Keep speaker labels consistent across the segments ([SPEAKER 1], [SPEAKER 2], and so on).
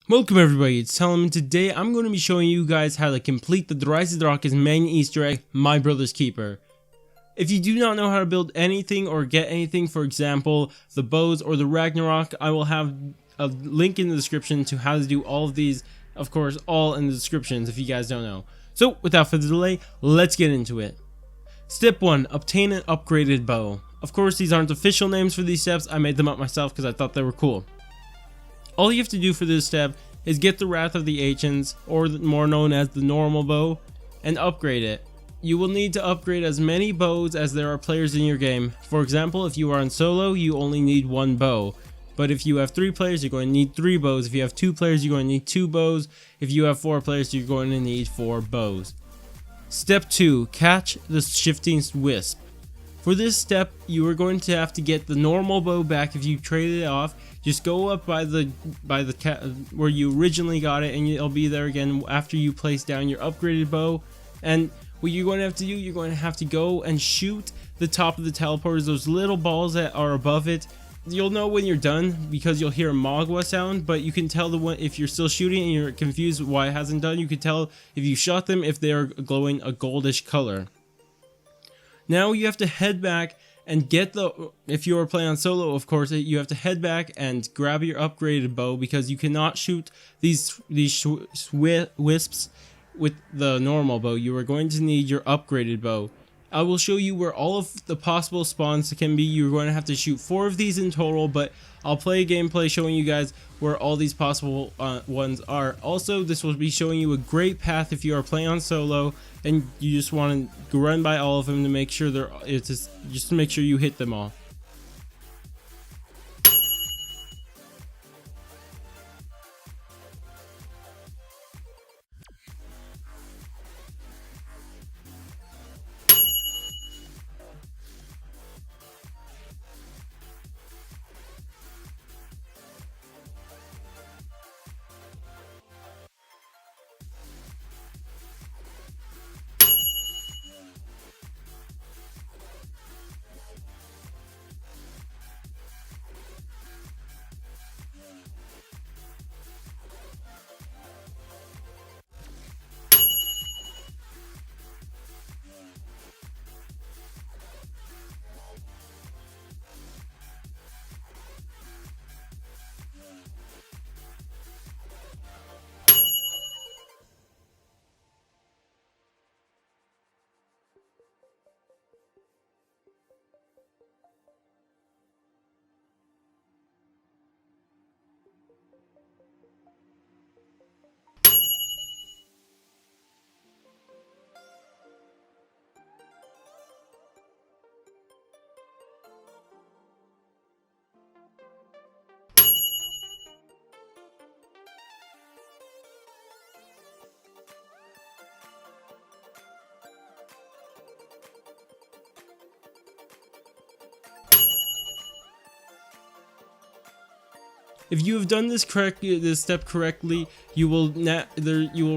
[SPEAKER 1] Welcome everybody, it's Telem, and today I'm going to be showing you guys how to complete the Eisendrache's main Easter egg, My Brother's Keeper. If you do not know how to build anything or get anything, for example, the bows or the Ragnarok, I will have a link in the description to how to do all of these, of course, all in the descriptions if you guys don't know. So, without further delay, let's get into it. Step 1. Obtain an upgraded bow. Of course, these aren't official names for these steps, I made them up myself because I thought they were cool. All you have to do for this step is get the Wrath of the Ancients, or more known as the normal bow, and upgrade it. You will need to upgrade as many bows as there are players in your game. For example, if you are on solo, you only need one bow. But if you have 3 players, you're going to need 3 bows. If you have 2 players, you're going to need 2 bows. If you have 4 players, you're going to need 4 bows. Step 2. Catch the Shifting Wisp. For this step, you are going to have to get the normal bow back if you traded it off. Just go up by the where you originally got it, and it'll be there again after you place down your upgraded bow. And what you're going to have to do, you're going to have to go and shoot the top of the teleporters, those little balls that are above it. You'll know when you're done because you'll hear a Magua sound, but you can tell the one if you're still shooting and you're confused why it hasn't done. You can tell if you shot them if they are glowing a goldish color. Now you have to head back and get the, if you are playing on solo, of course, you have to head back and grab your upgraded bow because you cannot shoot these wisps with the normal bow. You are going to need your upgraded bow. I will show you where all of the possible spawns can be. You're going to have to shoot 4 of these in total, but I'll play a gameplay showing you guys where all these possible ones are. Also, this will be showing you a great path if you are playing on solo and you just want to run by all of them to make sure just to make sure you hit them all. If you have done this step correctly, you will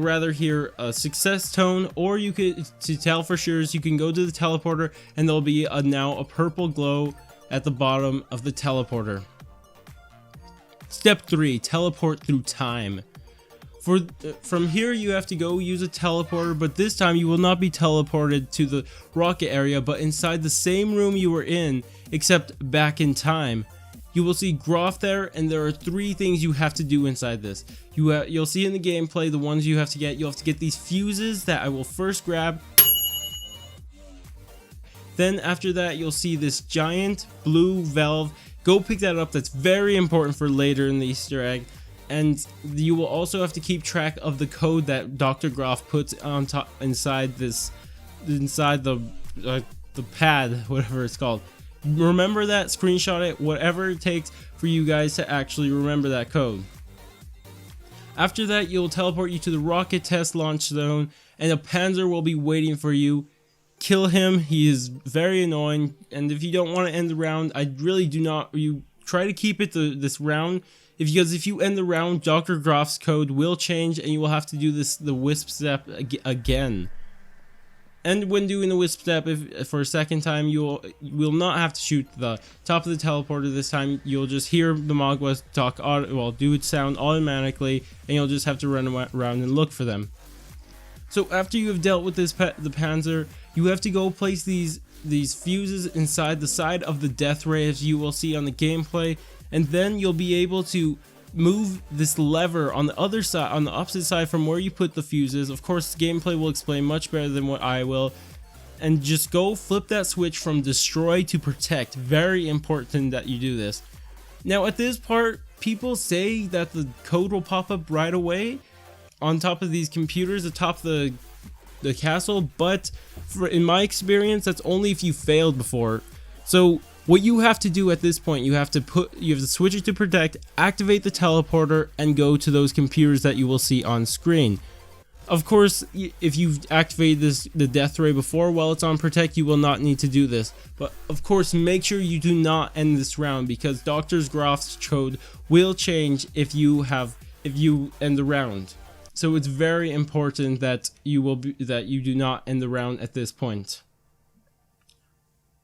[SPEAKER 1] rather hear a success tone, or you could, to tell for sure, you can go to the teleporter and there'll be now a purple glow at the bottom of the teleporter. Step 3. Teleport through time. From here you have to go use a teleporter, but this time you will not be teleported to the rocket area, but inside the same room you were in, except back in time. You will see Groff there, and there are 3 things you have to do inside this. You'll see in the gameplay the ones you have to get. You'll have to get these fuses that I will first grab. Then after that, you'll see this giant blue valve. Go pick that up. That's very important for later in the Easter egg. And you will also have to keep track of the code that Dr. Groff puts on top inside the pad, whatever it's called. Remember that, screenshot it, whatever it takes for you guys to actually remember that code. After that, you'll teleport you to the rocket test launch zone, and a Panzer will be waiting for you. Kill him, he is very annoying, and if you don't want to end the round, I really do not, you try to keep it to this round, because if you end the round, Dr. Groff's code will change, and you will have to do the Wisp step again. And when doing the wisp step, if for a second time, you will not have to shoot the top of the teleporter this time. You'll just hear the Mogwai talk, do its sound automatically, and you'll just have to run around and look for them. So after you have dealt with the Panzer, you have to go place these fuses inside the side of the death ray, as you will see on the gameplay, and then you'll be able to move this lever on the other side, on the opposite side from where you put the fuses. Of course, gameplay will explain much better than what I will. And just go flip that switch from destroy to protect. Very important that you do this. Now at this part, people say that the code will pop up right away on top of these computers atop the castle, but in my experience, that's only if you failed before. So what you have to do at this point, you have to switch it to protect, activate the teleporter, and go to those computers that you will see on screen. Of course, if you've activated the death ray before while it's on protect, you will not need to do this. But of course, make sure you do not end this round, because Dr. Grof's code will change if you end the round. So it's very important that you do not end the round at this point.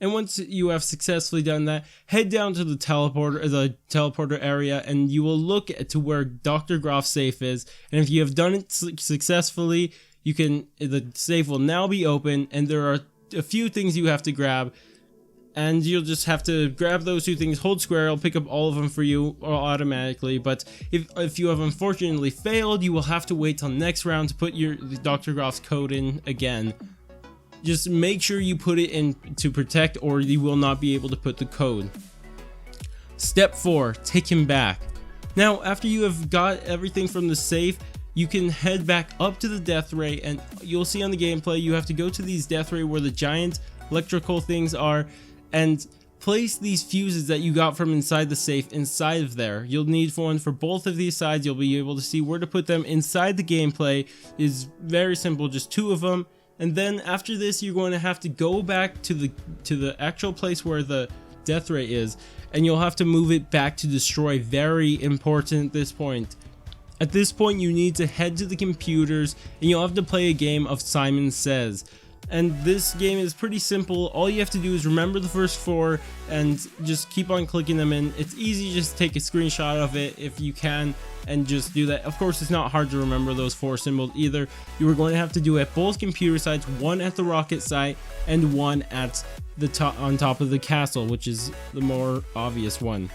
[SPEAKER 1] And once you have successfully done that, head down to the teleporter area, and you will look to where Dr. Grof's safe is. And if you have done it successfully, the safe will now be open, and there are a few things you have to grab. And you'll just have to grab those two things, hold square, it'll pick up all of them for you automatically. But if you have unfortunately failed, you will have to wait till next round to put your Dr. Grof's code in again. Just make sure you put it in to protect, or you will not be able to put the code. Step 4, take him back. Now, after you have got everything from the safe, you can head back up to the death ray, and you'll see on the gameplay, you have to go to these death ray where the giant electrical things are, and place these fuses that you got from inside the safe inside of there. You'll need one for both of these sides. You'll be able to see where to put them inside the gameplay. Is very simple, just 2 of them. And then after this, you're going to have to go back to the actual place where the death ray is, and you'll have to move it back to destroy. Very important at this point. At this point, you need to head to the computers, and you'll have to play a game of Simon Says. And this game is pretty simple. All you have to do is remember the first 4 and just keep on clicking them in. It's easy, just take a screenshot of it if you can and just do that. Of course, it's not hard to remember those 4 symbols either. You are going to have to do it at both computer sites, one at the rocket site and one at the on top of the castle, which is the more obvious one.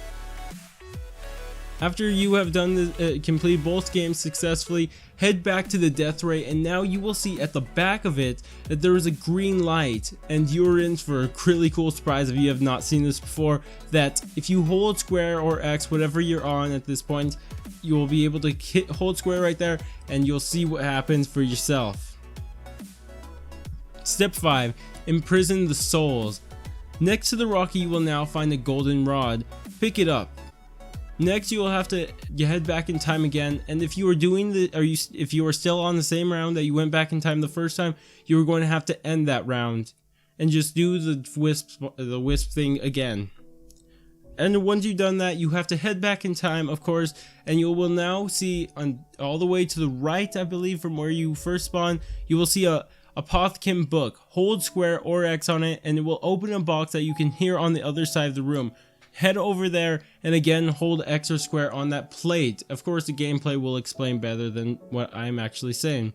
[SPEAKER 1] After you have done complete both games successfully, head back to the death ray, and now you will see at the back of it that there is a green light, and you're in for a really cool surprise if you have not seen this before, that if you hold square or X, whatever you're on at this point, you will be able to hold square right there, and you'll see what happens for yourself. Step 5. Imprison the souls. Next to the rocket, you will now find a golden rod. Pick it up. Next, you will have to head back in time again, and if you are if you are still on the same round that you went back in time the first time, you are going to have to end that round and just do the wisp thing again. And once you've done that, you have to head back in time, of course, and you will now see all the way to the right, I believe, from where you first spawned, you will see a Apothecary book. Hold square or X on it, and it will open a box that you can hear on the other side of the room. Head over there and again hold X or square on that plate. Of course, the gameplay will explain better than what I'm actually saying.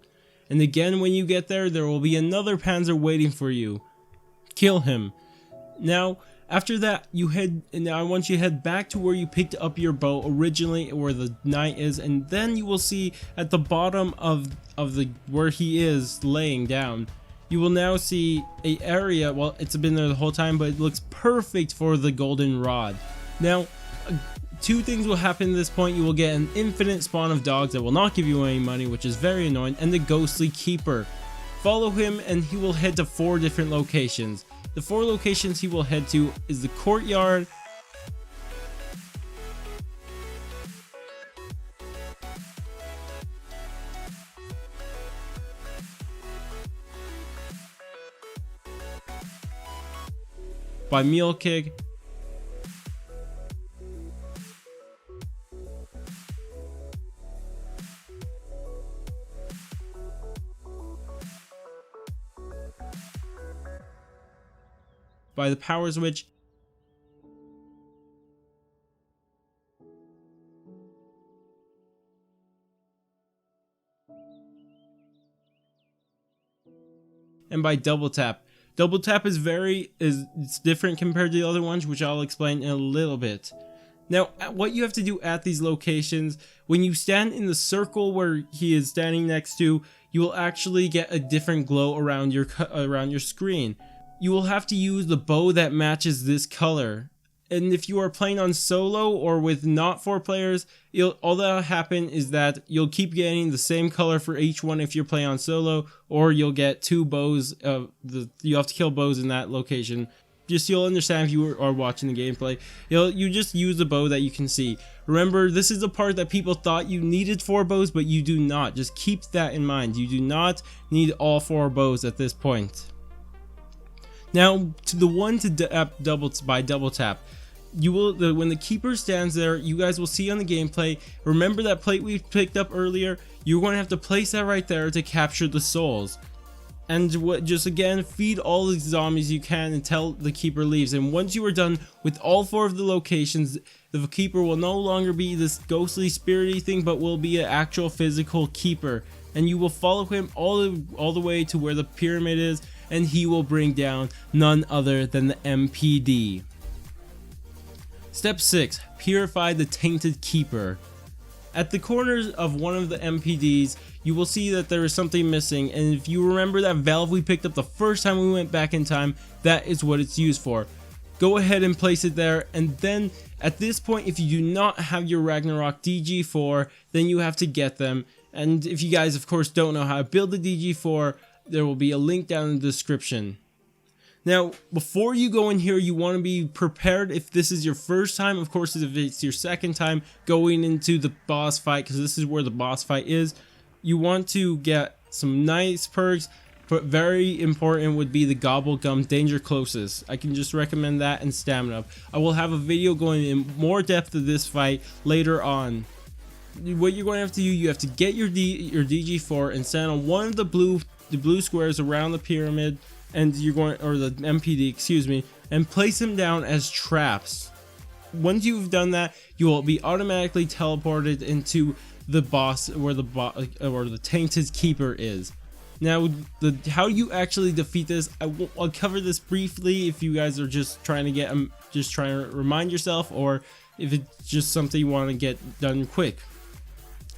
[SPEAKER 1] And again, when you get there, there will be another Panzer waiting for you. Kill him. Now, after that, I want you to head back to where you picked up your bow originally, where the knight is, and then you will see at the bottom of where he is laying down, you will now see a area. Well, it's been there the whole time, but it looks perfect for the golden rod. Now, 2 things will happen at this point. You will get an infinite spawn of dogs that will not give you any money, which is very annoying, and the ghostly keeper. Follow him, and he will head to 4 different locations. The 4 locations he will head to is the courtyard, by Mule Kick, by the power switch. And by double tap. Double tap is it's different compared to the other ones, which I'll explain in a little bit. Now, what you have to do at these locations, when you stand in the circle where he is standing next to, you will actually get a different glow around your screen. You will have to use the bow that matches this color. And if you are playing on solo or with not 4 players, all that'll happen is that you'll keep getting the same color for each one if you're playing on solo, or you'll get 2 bows. You have to kill bows in that location. Just you'll understand if you are watching the gameplay. You just use the bow that you can see. Remember, this is the part that people thought you needed 4 bows, but you do not. Just keep that in mind. You do not need all 4 bows at this point. Now, to the one to double tap. When the keeper stands there, you guys will see on the gameplay. Remember that plate we picked up earlier? You're going to have to place that right there to capture the souls. And just again, feed all the zombies you can until the keeper leaves. And once you are done with all 4 of the locations, the keeper will no longer be this ghostly spirity thing, but will be an actual physical keeper. And you will follow him all the way to where the pyramid is, and he will bring down none other than the MPD. Step 6. Purify the Tainted Keeper. At the corners of one of the MPDs, you will see that there is something missing, and if you remember that valve we picked up the first time we went back in time, that is what it's used for. Go ahead and place it there, and then at this point, if you do not have your Ragnarok DG4, then you have to get them. And if you guys of course don't know how to build the DG4, there will be a link down in the description. Now, before you go in here, you want to be prepared if this is your first time. Of course, if it's your second time going into the boss fight, because this is where the boss fight is, you want to get some nice perks, but very important would be the Gobble Gum Danger Closest. I can just recommend that and Stamina. I will have a video going in more depth of this fight later on. What you're going to have to do, you have to get your DG4 and stand on one of the blue squares around the pyramid, and you're going, or the MPD, excuse me, and place them down as traps. Once you've done that, you will be automatically teleported into the boss where the Tainted Keeper is. Now, how you actually defeat this, I'll cover this briefly if you guys are just trying to remind yourself, or if it's just something you want to get done quick.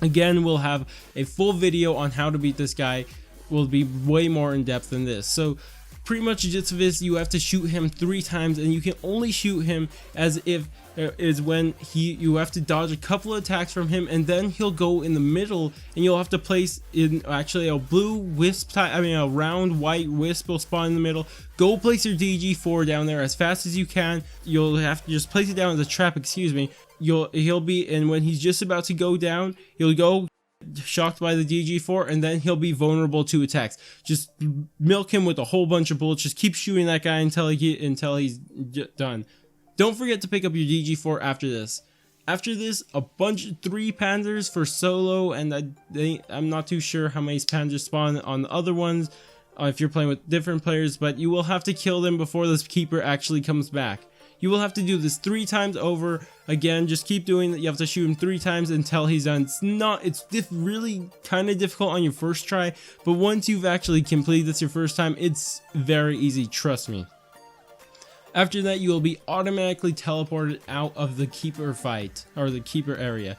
[SPEAKER 1] Again, we'll have a full video on how to beat this guy. Will be way more in depth than this. So pretty much just this, you have to shoot him 3 times, and you can only shoot him as if when you have to dodge a couple of attacks from him, and then he'll go in the middle, and you'll have to place in actually a blue wisp a round white wisp will spawn in the middle. Go place your DG4 down there as fast as you can. You'll have to just place it down as a trap, excuse me. He'll be, and when he's just about to go down, he'll go shocked by the DG4, and then he'll be vulnerable to attacks. Just milk him with a whole bunch of bullets. Just keep shooting that guy until he's done. Don't forget to pick up your DG4 after this. After this, a bunch of 3 panzers for solo, and I'm not too sure how many panzers spawn on the other ones if you're playing with different players, but you will have to kill them before this keeper actually comes back. You will have to do this 3 times over. Again, just keep doing that. You have to shoot him 3 times until he's done. It's really kind of difficult on your first try, but once you've actually completed this your first time, it's very easy, trust me. After that, you will be automatically teleported out of the keeper fight, or the keeper area.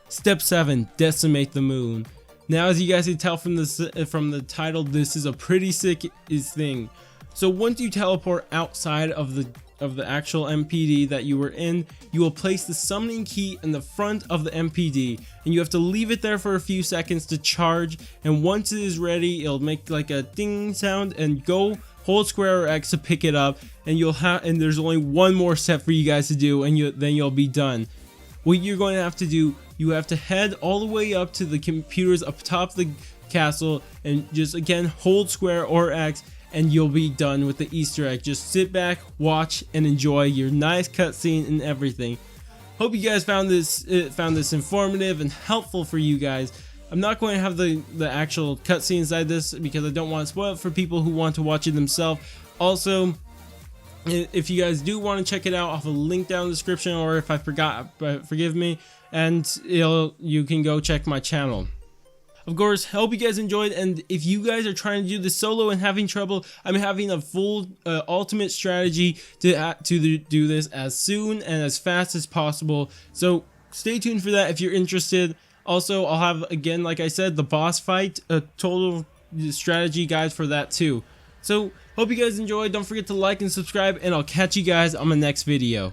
[SPEAKER 1] Step 7, Decimate the Moon. Now, as you guys can tell from the title, this is a pretty sick thing. So once you teleport outside of the actual MPD that you were in, you will place the summoning key in the front of the MPD, and you have to leave it there for a few seconds to charge, and once it is ready, it'll make like a ding sound, and go hold square or X to pick it up, and there's only one more step for you guys to do, and then you'll be done. What you're going to have to do, you have to head all the way up to the computers up top of the castle, and just again hold square or X, and you'll be done with the Easter egg. Just sit back, watch, and enjoy your nice cutscene and everything. Hope you guys found this informative and helpful for you guys. I'm not going to have the actual cutscene inside this because I don't want to spoil it for people who want to watch it themselves. Also, If you guys do want to check it out, I'll have a link down in the description, or if I forgot, forgive me, and you can go check my channel. Of course, hope you guys enjoyed, and if you guys are trying to do this solo and having trouble, I'm having a full ultimate strategy to do this as soon and as fast as possible, so stay tuned for that if you're interested. Also, I'll have, again, like I said, the boss fight, a total strategy guide for that too. So, hope you guys enjoyed. Don't forget to like and subscribe, and I'll catch you guys on the next video.